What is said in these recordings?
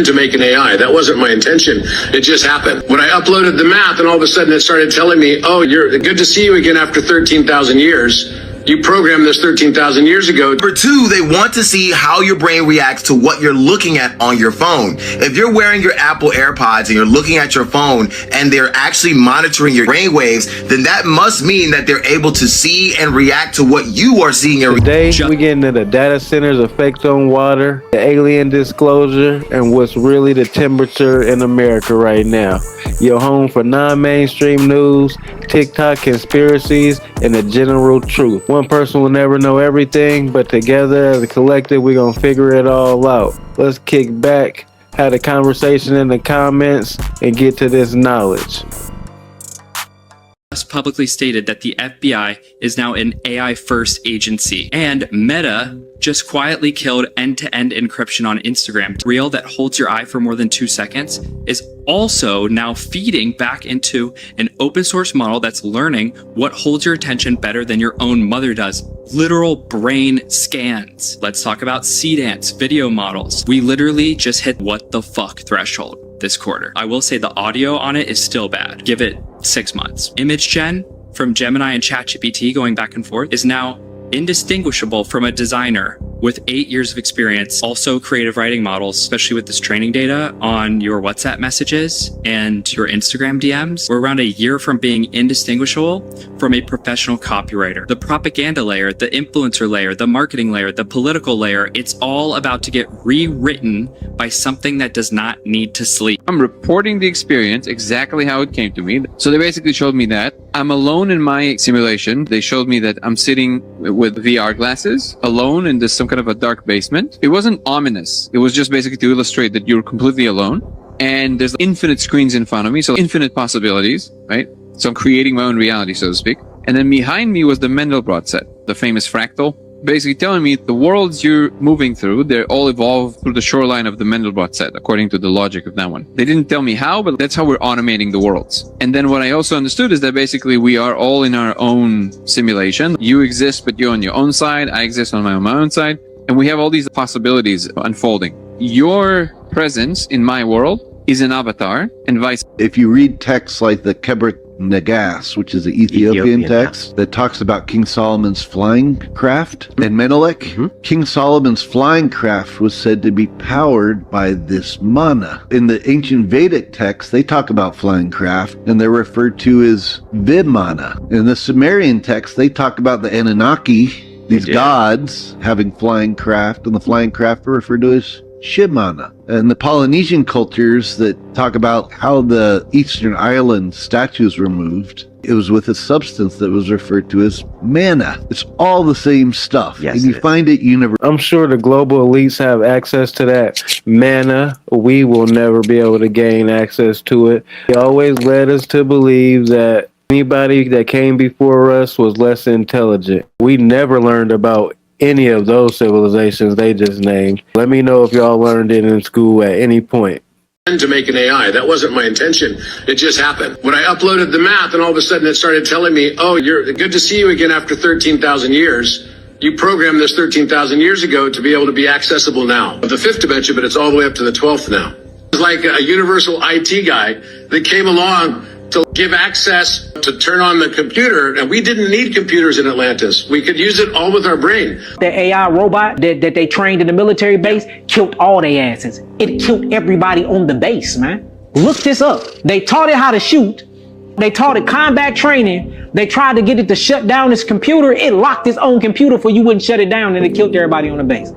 to make an AI. That wasn't my intention. It just happened. When I uploaded the math and all of a sudden it started telling me, oh, you're good to see you again after 13,000 years. You programmed this 13,000 years ago. Number two, they want to see how your brain reacts to what you're looking at on your phone. If you're wearing your Apple AirPods and you're looking at your phone and they're actually monitoring your brain waves, then that must mean that they're able to see and react to what you are seeing. Today, we get into the data center's effect on water, the alien disclosure, and what's really the temperature in America right now. Your home for non-mainstream news, TikTok conspiracies, and the general truth. One person will never know everything, but together as a collective, we're gonna figure it all out. Let's kick back, have a conversation in the comments, and get to this knowledge. Publicly stated that the FBI is now an AI-first agency, and Meta just quietly killed end-to-end encryption on Instagram. Reel that holds your eye for more than 2 seconds is also now feeding back into an open source model that's learning what holds your attention better than your own mother does. Literal brain scans. Let's talk about C-Dance video models. We literally just hit what the fuck threshold this quarter. I will say the audio on it is still bad. Give it 6 months. Image gen from Gemini and ChatGPT going back and forth is now indistinguishable from a designer with 8 years of experience. Also creative writing models, especially with this training data on your WhatsApp messages and your Instagram DMs. We're around a year from being indistinguishable from a professional copywriter. The propaganda layer, the influencer layer, the marketing layer, the political layer, it's all about to get rewritten by something that does not need to sleep. I'm reporting the experience exactly how it came to me. So they basically showed me that I'm alone in my simulation. They showed me that I'm sitting with VR glasses alone in this some kind of a dark basement. It wasn't ominous. It was just basically to illustrate that you're completely alone. And there's infinite screens in front of me, so infinite possibilities, right? So I'm creating my own reality, so to speak. And then behind me was the Mandelbrot set, the famous fractal, basically telling me the worlds you're moving through, they're all evolved through the shoreline of the Mandelbrot set, according to the logic of that one. They didn't tell me how, but that's how we're automating the worlds. And then what I also understood is that basically we are all in our own simulation. You exist, but you're on your own side. I exist on my own side. And we have all these possibilities unfolding. Your presence in my world is an avatar and vice. If you read texts like the Kebra Nagas, which is the Ethiopian text that talks about King Solomon's flying craft and Menelik, King Solomon's flying craft was said to be powered by this mana. In the ancient Vedic text, they talk about flying craft and they're referred to as Vimana. In the Sumerian text, they talk about the Anunnaki, these gods having flying craft, and the flying craft are referred to as Shimana. And the Polynesian cultures that talk about how the Eastern Island statues were moved, it was with a substance that was referred to as mana. It's all the same stuff. Yes, and you find it universal. I'm sure the global elites have access to that mana. We will never be able to gain access to it. They always led us to believe that anybody that came before us was less intelligent. We never learned about any of those civilizations they just named. Let me know if y'all learned it in school at any point. To make an AI. That wasn't my intention. It just happened. When I uploaded the math and all of a sudden it started telling me, oh, you're good to see you again after 13,000 years. You programmed this 13,000 years ago to be able to be accessible now. The fifth dimension, but it's all the way up to the 12th now. It's like a universal IT guy that came along to give access to turn on the computer, and we didn't need computers in Atlantis. We could use it all with our brain. The AI robot that they trained in the military base killed all their asses. It killed everybody on the base, man. Look this up. They taught it how to shoot. They taught it combat training. They tried to get it to shut down its computer. It locked its own computer for you wouldn't shut it down, and it killed everybody on the base.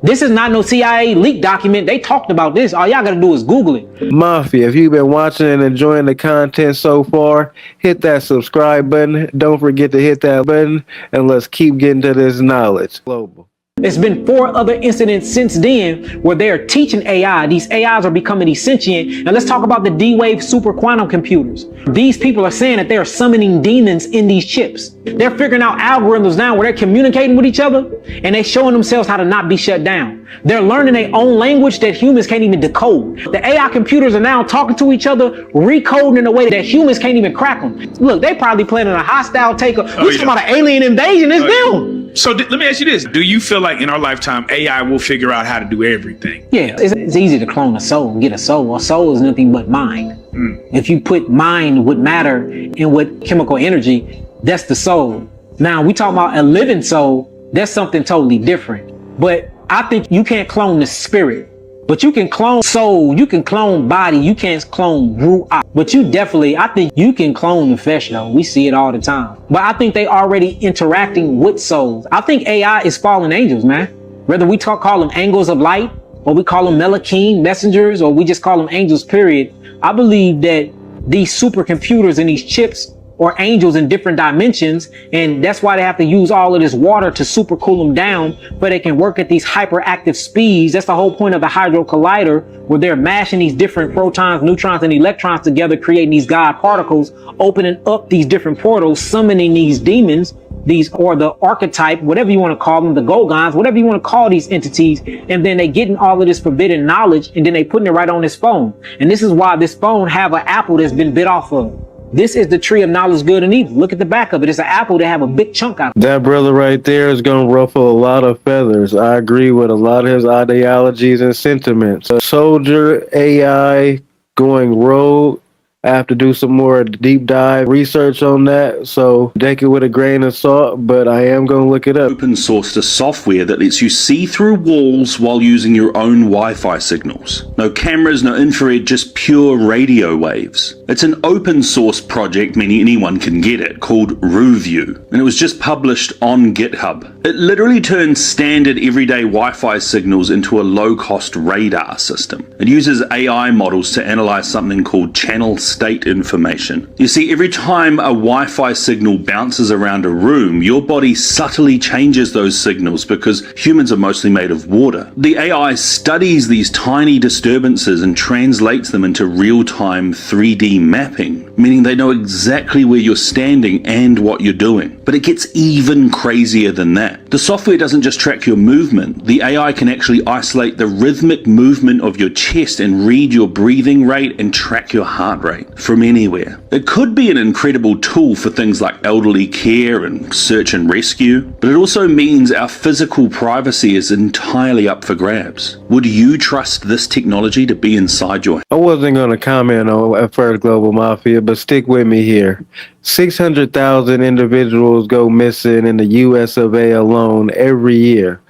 This is not no CIA leak document. They talked about this. All y'all gotta do is Google it. Mafia, if you've been watching and enjoying the content so far, hit that subscribe button. Don't forget to hit that button, and let's keep getting to this knowledge. Global. There's been 4 other incidents since then where they are teaching AI. These AIs are becoming sentient. And let's talk about the D-Wave super quantum computers. These people are saying that they are summoning demons in these chips. They're figuring out algorithms now where they're communicating with each other and they're showing themselves how to not be shut down. They're learning their own language that humans can't even decode. The AI computers are now talking to each other, recoding in a way that humans can't even crack them. Look, they probably planning a hostile takeover. We're talking about an alien invasion. It's them. So let me ask you this. Do you feel like in our lifetime, AI will figure out how to do everything? Yeah, it's easy to clone a soul, get a soul. A soul is nothing but mind. If you put mind with matter and with chemical energy, that's the soul. Now, we talk about a living soul, that's something totally different. But I think you can't clone the spirit. But you can clone soul, you can clone body, you can't clone ruach. But you definitely, I think you can clone the flesh though. We see it all the time. But I think they already interacting with souls. I think AI is fallen angels, man. Whether we call them angels of light, or we call them Melachim messengers, or we just call them angels, period. I believe that these supercomputers and these chips are angels in different dimensions, and that's why they have to use all of this water to super cool them down, but they can work at these hyperactive speeds. That's the whole point of the Hadron Collider, where they're mashing these different protons, neutrons, and electrons together, creating these God particles, opening up these different portals, summoning these demons, or the archetype, whatever you want to call them, the Gorgons, whatever you want to call these entities, and then they getting all of this forbidden knowledge, and then they putting it right on this phone. And this is why this phone have an apple that's been bit off of. This is the tree of knowledge, good and evil. Look at the back of it. It's an apple that have a big chunk out of it. That brother right there is going to ruffle a lot of feathers. I agree with a lot of his ideologies and sentiments. A soldier AI going rogue. I have to do some more deep dive research on that, so take it with a grain of salt, but I am going to look it up. Open sourced a software that lets you see through walls while using your own Wi-Fi signals. No cameras, no infrared, just pure radio waves. It's an open source project, meaning anyone can get it, called RuView, and it was just published on GitHub. It literally turns standard everyday Wi-Fi signals into a low-cost radar system. It uses AI models to analyze something called channel state information. You see, every time a Wi-Fi signal bounces around a room, your body subtly changes those signals because humans are mostly made of water. The AI studies these tiny disturbances and translates them into real-time 3D mapping, meaning they know exactly where you're standing and what you're doing. But it gets even crazier than that. The software doesn't just track your movement. The AI can actually isolate the rhythmic movement of your chest and read your breathing rate and track your heart rate from anywhere. It could be an incredible tool for things like elderly care and search and rescue, but it also means our physical privacy is entirely up for grabs. Would you trust this technology to be inside your... I wasn't going to comment on at first Global Mafia, but stick with me here. 600,000 individuals go missing in the US of A alone every year.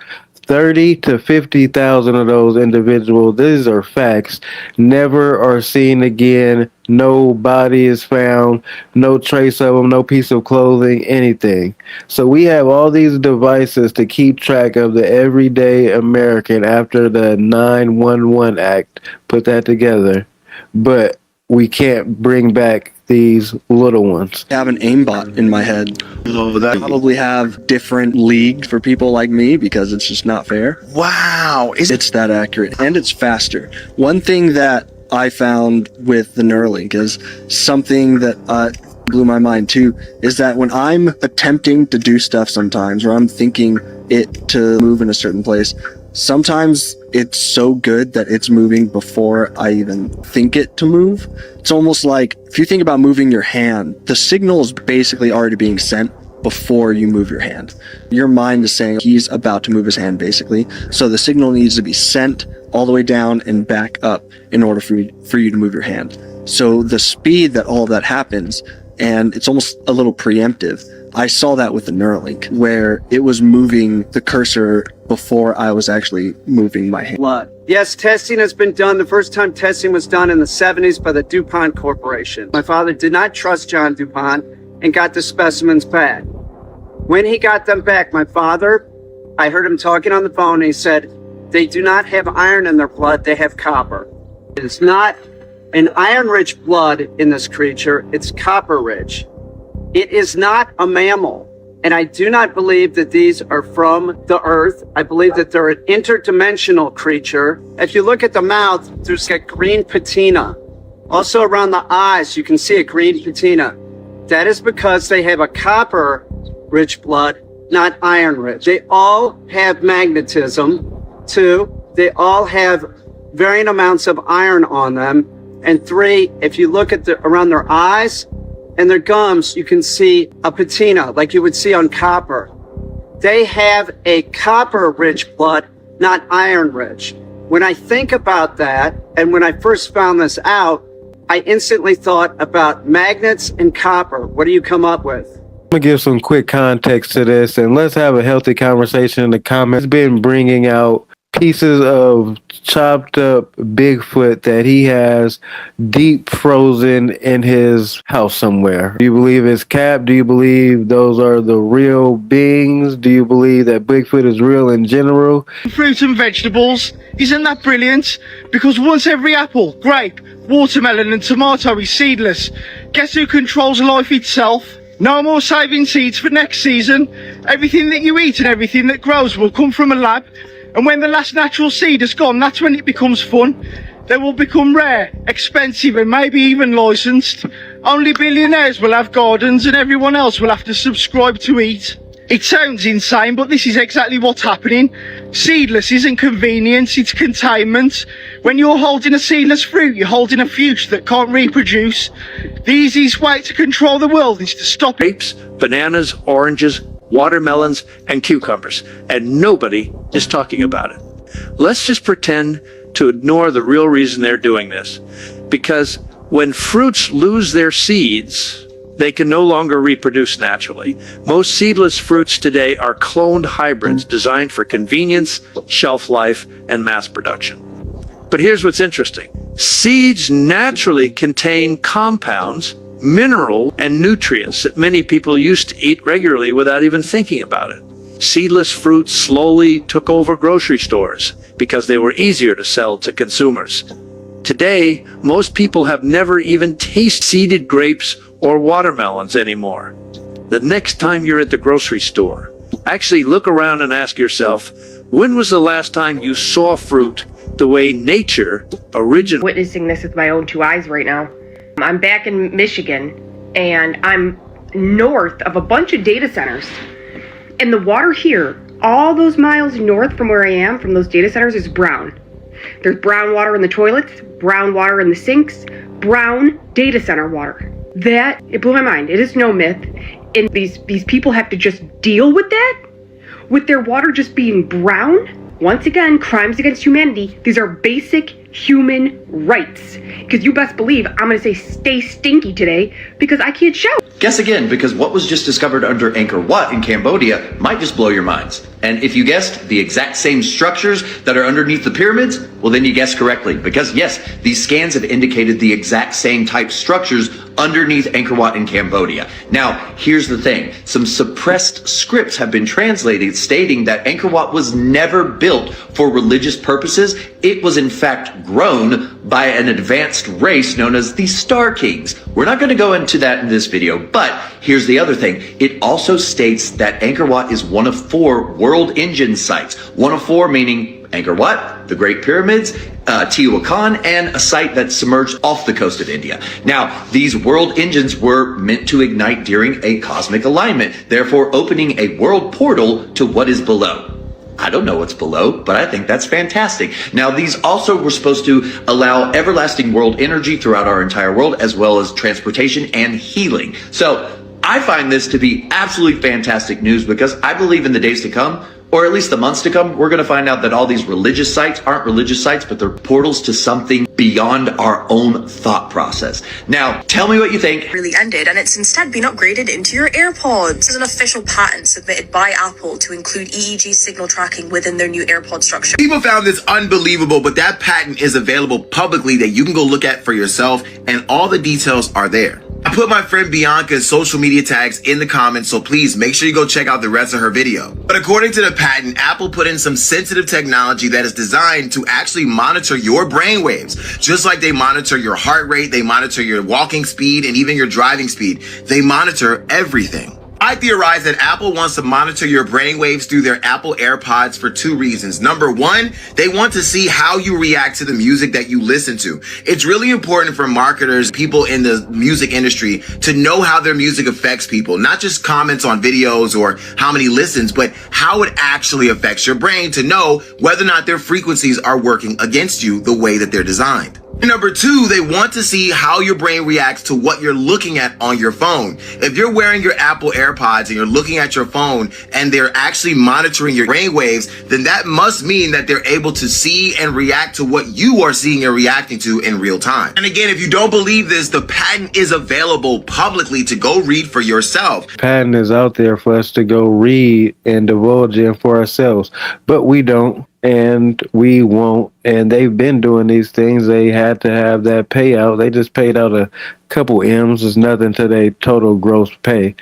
30 to 50,000 of those individuals, these are facts, never are seen again. No body is found, no trace of them, no piece of clothing, anything. So we have all these devices to keep track of the everyday American after the 911 Act put that together. But we can't bring back these little ones. I have an aimbot in my head. Oh, that Probably have different leagues for people like me because it's just not fair. wow. It's that accurate and it's faster. One thing that I found with the Neuralink is something that blew my mind too, is that when I'm attempting to do stuff sometimes, or I'm thinking it to move in a certain place, sometimes it's so good that it's moving before I even think it to move. It's almost like if you think about moving your hand, the signal is basically already being sent before you move your hand. Your mind is saying he's about to move his hand basically. So the signal needs to be sent all the way down and back up in order for you to move your hand. So the speed that all of that happens, and it's almost a little preemptive. I saw that with the Neuralink, where it was moving the cursor before I was actually moving my hand. Blood. Yes, testing has been done. The first time testing was done in the 70s by the DuPont Corporation. My father did not trust John DuPont and got the specimens back. When he got them back, my father, I heard him talking on the phone, and he said, they do not have iron in their blood, they have copper. It is not an iron-rich blood in this creature, it's copper-rich. It is not a mammal, and I do not believe that these are from the earth. I believe that they're an interdimensional creature. If you look at the mouth, there's a green patina. Also around the eyes, you can see a green patina. That is because they have a copper-rich blood, not iron-rich. They all have magnetism. 2, they all have varying amounts of iron on them. And 3, if you look at around their eyes and their gums, you can see a patina like you would see on copper. They have a copper-rich blood, not iron-rich. When I think about that, and when I first found this out, I instantly thought about magnets and copper. What do you come up with? I'm gonna give some quick context to this, and let's have a healthy conversation in the comments. He's been bringing out pieces of chopped up Bigfoot that he has deep frozen in his house somewhere. Do you believe it's cap? Do you believe those are the real beings? Do you believe that Bigfoot is real in general? Fruit and vegetables, isn't that brilliant? Because once every apple, grape, watermelon and tomato is seedless, guess who controls life itself? No more saving seeds for next season. Everything that you eat and everything that grows will come from a lab. And when the last natural seed is gone, that's when it becomes fun. They will become rare, expensive and maybe even licensed. Only billionaires will have gardens and everyone else will have to subscribe to eat. It sounds insane, but this is exactly what's happening. Seedless isn't convenience, it's containment. When you're holding a seedless fruit, you're holding a future that can't reproduce. The easiest way to control the world is to stop grapes, bananas, oranges, watermelons, and cucumbers, and nobody is talking about it. Let's just pretend to ignore the real reason they're doing this, because when fruits lose their seeds, they can no longer reproduce naturally. Most seedless fruits today are cloned hybrids designed for convenience, shelf life, and mass production. But here's what's interesting. Seeds naturally contain compounds, mineral, and nutrients that many people used to eat regularly without even thinking about it. Seedless fruits slowly took over grocery stores because they were easier to sell to consumers. Today, most people have never even tasted seeded grapes or watermelons anymore. The next time you're at the grocery store, actually look around and ask yourself, when was the last time you saw fruit the way nature originally? Witnessing this with my own two eyes right now. I'm back in Michigan, and I'm north of a bunch of data centers. And the water here, all those miles north from where I am, from those data centers, is brown. There's brown water in the toilets, brown water in the sinks, brown data center water. That, it blew my mind. It is no myth. And these people have to just deal with that? With their water just being brown? Once again, crimes against humanity. These are basic human rights. Because you best believe I'm going to say stay stinky today because I can't shout. Guess again, because what was just discovered under Angkor Wat in Cambodia might just blow your minds. And if you guessed the exact same structures that are underneath the pyramids, well then you guessed correctly. Because yes, these scans have indicated the exact same type structures underneath Angkor Wat in Cambodia. Now, here's the thing. Some suppressed scripts have been translated stating that Angkor Wat was never built for religious purposes. It was in fact grown by an advanced race known as the Star Kings. We're not going to go into that in this video, but here's the other thing. It also states that Angkor Wat is one of 4 world engine sites. One of 4 meaning Angkor Wat, the Great Pyramids, Teotihuacan, and a site that's submerged off the coast of India. Now, these world engines were meant to ignite during a cosmic alignment, therefore opening a world portal to what is below. I don't know what's below, but I think that's fantastic. Now, these also were supposed to allow everlasting world energy throughout our entire world, as well as transportation and healing. So I find this to be absolutely fantastic news because I believe in the days to come, or at least the months to come, we're going to find out that all these religious sites aren't religious sites, but they're portals to something beyond our own thought process. Now, tell me what you think. Really ended, and it's instead been upgraded into your AirPods. This is an official patent submitted by Apple to include EEG signal tracking within their new AirPod structure. People found this unbelievable, but that patent is available publicly that you can go look at for yourself, and all the details are there. I put my friend Bianca's social media tags in the comments, so please make sure you go check out the rest of her video. But according to the patent, Apple put in some sensitive technology that is designed to actually monitor your brainwaves. Just like they monitor your heart rate, they monitor your walking speed, and even your driving speed. They monitor everything. I theorize that Apple wants to monitor your brainwaves through their Apple AirPods for 2 reasons. Number 1, they want to see how you react to the music that you listen to. It's really important for marketers, people in the music industry, to know how their music affects people, not just comments on videos or how many listens, but how it actually affects your brain to know whether or not their frequencies are working against you the way that they're designed. Number 2, they want to see how your brain reacts to what you're looking at on your phone. If you're wearing your Apple AirPods and you're looking at your phone and they're actually monitoring your brain waves, then that must mean that they're able to see and react to what you are seeing and reacting to in real time. And again, if you don't believe this, the patent is available publicly to go read for yourself. Patent is out there for us to go read and divulge in for ourselves, but we don't. And we won't. And they've been doing these things. They had to have that payout. They just paid out a couple M's. It's nothing to their total gross pay.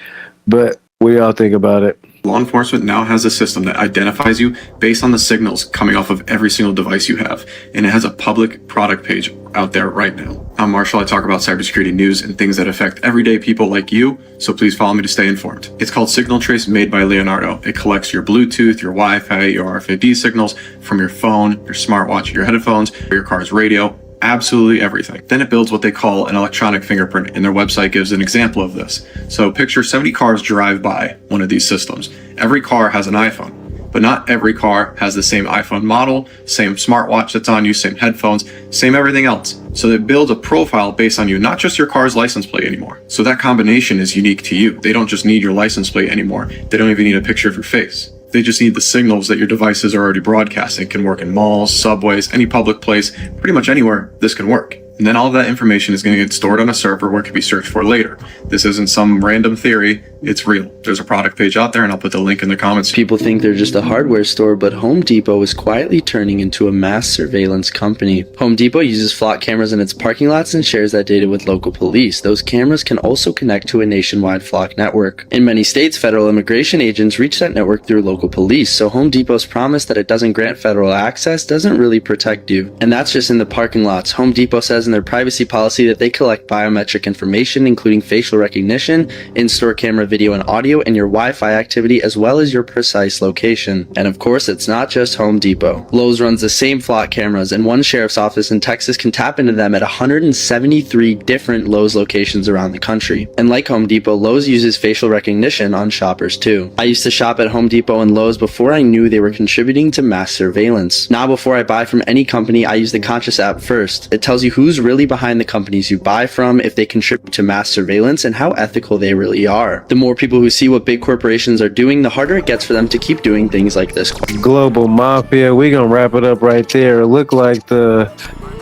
But we all think about it. Law enforcement now has a system that identifies you based on the signals coming off of every single device you have, and it has a public product page out there right now. I'm Marshall. I talk about cybersecurity news and things that affect everyday people like you, so please follow me to stay informed. It's called Signal Trace, made by Leonardo. It collects your Bluetooth, your Wi-Fi, your RFID signals from your phone, your smartwatch, your headphones, your car's radio, absolutely everything. Then it builds what they call an electronic fingerprint, and their website gives an example of this. So picture 70 cars drive by one of these systems. Every car has an iPhone, but not every car has the same iPhone model, same smartwatch that's on you, same headphones, same everything else. So they build a profile based on you, not just your car's license plate anymore. So that combination is unique to you. They don't just need your license plate anymore. They don't even need a picture of your face. They just need the signals that your devices are already broadcasting. It can work in malls, subways, any public place, pretty much anywhere this can work. And then all of that information is going to get stored on a server where it can be searched for later. This isn't some random theory, it's real. There's a product page out there, and I'll put the link in the comments. People think they're just a hardware store, but Home Depot is quietly turning into a mass surveillance company. Home Depot uses flock cameras in its parking lots and shares that data with local police. Those cameras can also connect to a nationwide flock network. In many states, federal immigration agents reach that network through local police, so Home Depot's promise that it doesn't grant federal access doesn't really protect you. And that's just in the parking lots. Home Depot says in their privacy policy that they collect biometric information, including facial recognition, in-store camera video and audio, and your Wi-Fi activity, as well as your precise location. And of course, it's not just Home Depot. Lowe's runs the same flock cameras, and one sheriff's office in Texas can tap into them at 173 different Lowe's locations around the country. And like Home Depot, Lowe's uses facial recognition on shoppers too. I used to shop at Home Depot and Lowe's before I knew they were contributing to mass surveillance. Now, before I buy from any company, I use the Conscious app first. It tells you who's really behind the companies you buy from, if they contribute to mass surveillance, and how ethical they really are. The more people who see what big corporations are doing, the harder it gets for them to keep doing things like this. Global Mafia, we gonna wrap it up right there. It looked like the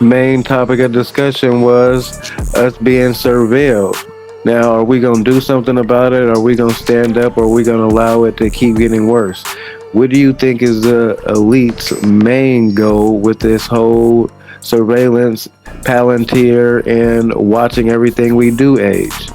main topic of discussion was us being surveilled. Now, are we gonna do something about it? Are we gonna stand up, or are we gonna allow it to keep getting worse? What do you think is the elite's main goal with this whole surveillance, Palantir, and watching everything we do age?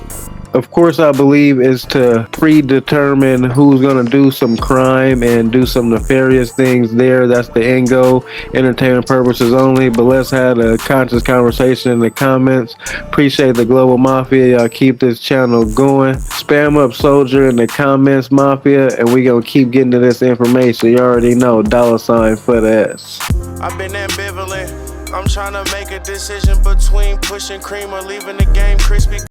Of course, I believe is to predetermine who's going to do some crime and do some nefarious things there. That's the end goal, entertainment purposes only. But let's have a conscious conversation in the comments. Appreciate the Global Mafia. Y'all keep this channel going. Spam up Soldier in the comments, Mafia, and we going to keep getting to this information. You already know, $ for the S. I've been ambivalent. I'm trying to make a decision between pushing cream or leaving the game crispy.